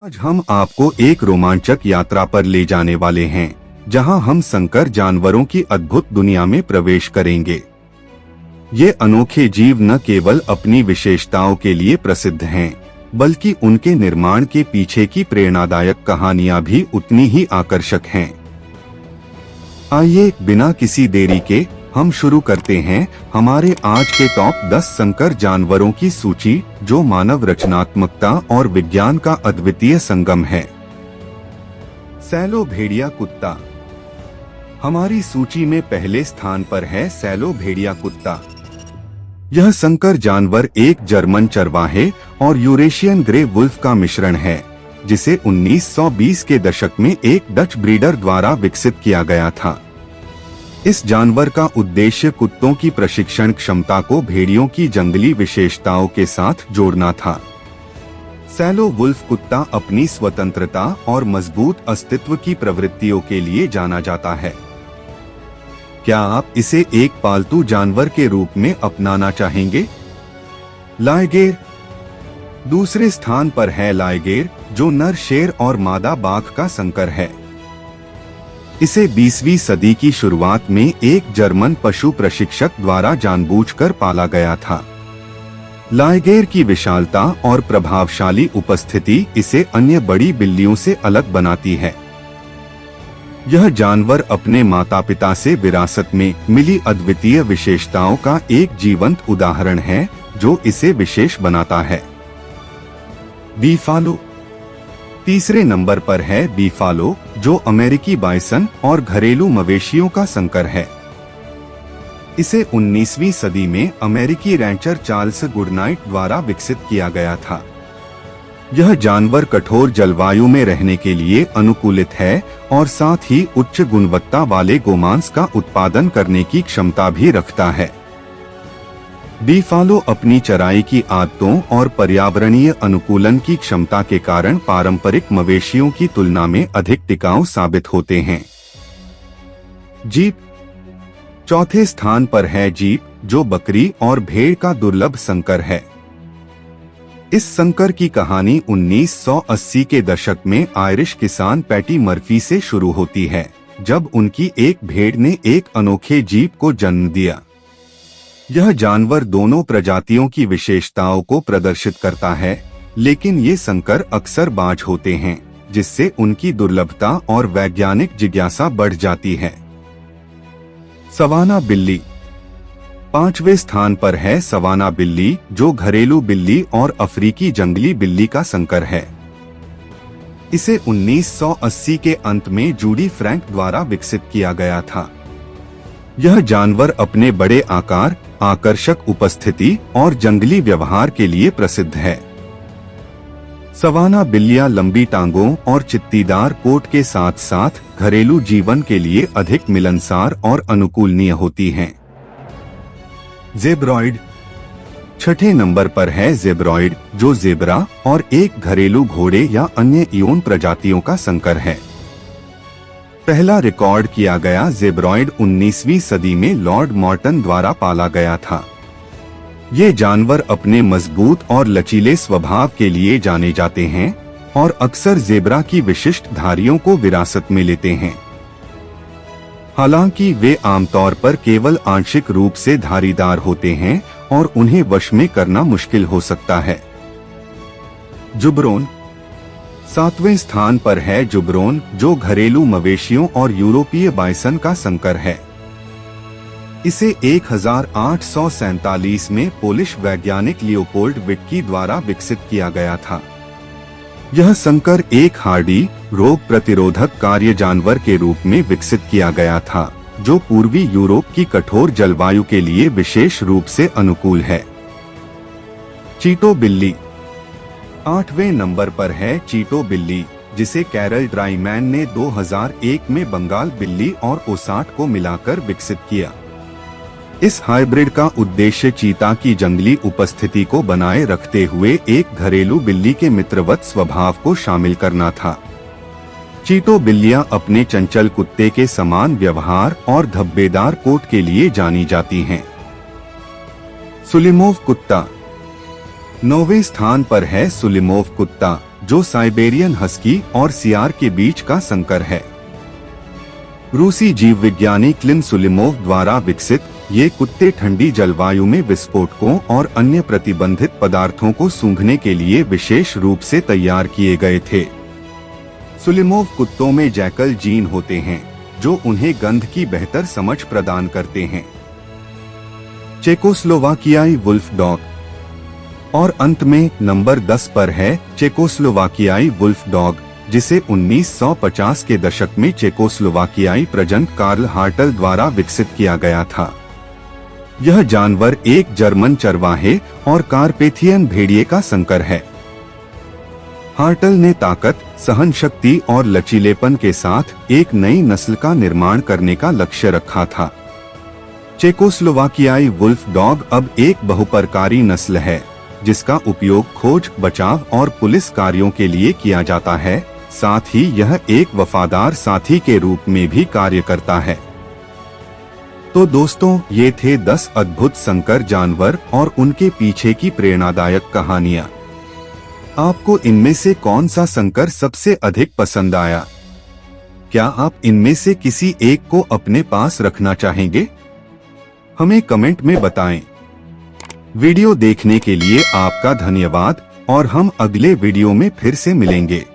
आज हम आपको एक रोमांचक यात्रा पर ले जाने वाले हैं, जहां हम संकर जानवरों की अद्भुत दुनिया में प्रवेश करेंगे। ये अनोखे जीव न केवल अपनी विशेषताओं के लिए प्रसिद्ध हैं, बल्कि उनके निर्माण के पीछे की प्रेरणादायक कहानियां भी उतनी ही आकर्षक हैं। आइए बिना किसी देरी के हम शुरू करते हैं हमारे आज के टॉप 10 संकर जानवरों की सूची, जो मानव रचनात्मकता और विज्ञान का अद्वितीय संगम है। सैलो भेड़िया कुत्ता। हमारी सूची में पहले स्थान पर है सैलो भेड़िया कुत्ता। यह संकर जानवर एक जर्मन चरवाहे और यूरेशियन ग्रे वुल्फ का मिश्रण है, जिसे 1920 के दशक में एक डच ब्रीडर द्वारा विकसित किया गया था। इस जानवर का उद्देश्य कुत्तों की प्रशिक्षण क्षमता को भेड़ियों की जंगली विशेषताओं के साथ जोड़ना था। सैलो वुल्फ कुत्ता अपनी स्वतंत्रता और मजबूत अस्तित्व की प्रवृत्तियों के लिए जाना जाता है। क्या आप इसे एक पालतू जानवर के रूप में अपनाना चाहेंगे? लायगेर। दूसरे स्थान पर है लायगेर, जो नर शेर और मादा बाघ का संकर है। इसे 20वीं सदी की शुरुआत में एक जर्मन पशु प्रशिक्षक द्वारा जानबूझकर पाला गया था। लायगेर की विशालता और प्रभावशाली उपस्थिति इसे अन्य बड़ी बिल्लियों से अलग बनाती है। यह जानवर अपने माता पिता से विरासत में मिली अद्वितीय विशेषताओं का एक जीवंत उदाहरण है, जो इसे विशेष बनाता है। बीफालो। तीसरे नंबर पर है बीफालो, जो अमेरिकी बाइसन और घरेलू मवेशियों का संकर है। इसे 19वीं सदी में अमेरिकी रैंचर चार्ल्स गुडनाइट द्वारा विकसित किया गया था। यह जानवर कठोर जलवायु में रहने के लिए अनुकूलित है और साथ ही उच्च गुणवत्ता वाले गोमांस का उत्पादन करने की क्षमता भी रखता है। बीफालो अपनी चराई की आदतों और पर्यावरणीय अनुकूलन की क्षमता के कारण पारंपरिक मवेशियों की तुलना में अधिक टिकाऊ साबित होते हैं। जीप। चौथे स्थान पर है जीप, जो बकरी और भेड़ का दुर्लभ संकर है। इस संकर की कहानी 1980 के दशक में आयरिश किसान पैटी मर्फी से शुरू होती है, जब उनकी एक भेड़ ने एक अनोखे जीप को जन्म दिया। यह जानवर दोनों प्रजातियों की विशेषताओं को प्रदर्शित करता है, लेकिन ये संकर अक्सर बाज होते हैं, जिससे उनकी दुर्लभता और वैज्ञानिक जिज्ञासा बढ़ जाती है। सवाना बिल्ली। पांचवें स्थान पर है सवाना बिल्ली, जो घरेलू बिल्ली और अफ्रीकी जंगली बिल्ली का संकर है। इसे 1980 के अंत में जूडी फ्रैंक द्वारा विकसित किया गया था। यह जानवर अपने बड़े आकार, आकर्षक उपस्थिति और जंगली व्यवहार के लिए प्रसिद्ध है। सवाना बिल्लियां लंबी टांगों और चित्तीदार कोट के साथ साथ घरेलू जीवन के लिए अधिक मिलनसार और अनुकूलनीय होती हैं। ज़ेब्रॉइड। छठे नंबर पर है ज़ेब्रॉइड, जो ज़ेब्रा और एक घरेलू घोड़े या अन्य इयोन प्रजातियों का संकर है। पहला रिकॉर्ड किया गया ज़ेब्रॉइड 19वीं सदी में लॉर्ड मॉर्टन द्वारा पाला गया था। ये जानवर अपने मजबूत और लचीले स्वभाव के लिए जाने जाते हैं और अक्सर ज़ेब्रा की विशिष्ट धारियों को विरासत में लेते हैं। हालांकि वे आमतौर पर केवल आंशिक रूप से धारीदार होते हैं और उन्हें वश में करना मुश्किल हो सकता है। जुबरोन। सातवें स्थान पर है जुबरोन, जो घरेलू मवेशियों और यूरोपीय बाइसन का संकर है। इसे 1847 में पोलिश वैज्ञानिक लियोपोल्ड विटकी द्वारा विकसित किया गया था। यह संकर एक हार्डी, रोग प्रतिरोधक कार्य जानवर के रूप में विकसित किया गया था, जो पूर्वी यूरोप की कठोर जलवायु के लिए विशेष रूप से अनुकूल है। चीटो बिल्ली। 8वें नंबर पर है चीटो बिल्ली, जिसे कैरल ड्राइमैन ने 2001 में बंगाल बिल्ली और ओसाट को मिलाकर विकसित किया। इस हाइब्रिड का उद्देश्य चीता की जंगली उपस्थिति को बनाए रखते हुए एक घरेलू बिल्ली के मित्रवत स्वभाव को शामिल करना था। चीटो बिल्लियां अपने चंचल कुत्ते के समान व्यवहार और धब्बेदार कोट के लिए जानी जाती हैं। सुलिमोव कुत्ता। 9वें स्थान पर है सुलिमोव कुत्ता, जो साइबेरियन हस्की और सियार के बीच का संकर है। रूसी जीव विज्ञानी क्लिम सुलिमोव द्वारा विकसित ये कुत्ते ठंडी जलवायु में विस्फोटकों और अन्य प्रतिबंधित पदार्थों को सूंघने के लिए विशेष रूप से तैयार किए गए थे। सुलिमोव कुत्तों में जैकल जीन होते हैं जो उन्हें गंध की बेहतर समझ प्रदान करते हैं। चेकोस्लोवाकियाई वुल्फ डॉग। और अंत में नंबर 10 पर है चेकोस्लोवाकियाई वुल्फ डॉग, जिसे 1950 के दशक में चेकोस्लोवाकियाई प्रजनक कार्ल हार्टल द्वारा विकसित किया गया था। यह जानवर एक जर्मन चरवाहे और कारपेथियन भेड़िए का संकर है। हार्टल ने ताकत, सहन शक्ति और लचीलेपन के साथ एक नई नस्ल का निर्माण करने का लक्ष्य रखा था। चेकोस्लोवाकियाई वुल्फ डॉग अब एक बहुप्रकारी नस्ल है जिसका उपयोग खोज, बचाव और पुलिस कार्यों के लिए किया जाता है। साथ ही यह एक वफादार साथी के रूप में भी कार्य करता है। तो दोस्तों, ये थे 10 अद्भुत संकर जानवर और उनके पीछे की प्रेरणादायक कहानियां। आपको इनमें से कौन सा संकर सबसे अधिक पसंद आया? क्या आप इनमें से किसी एक को अपने पास रखना चाहेंगे? हमें कमेंट में बताएं। वीडियो देखने के लिए आपका धन्यवाद और हम अगले वीडियो में फिर से मिलेंगे।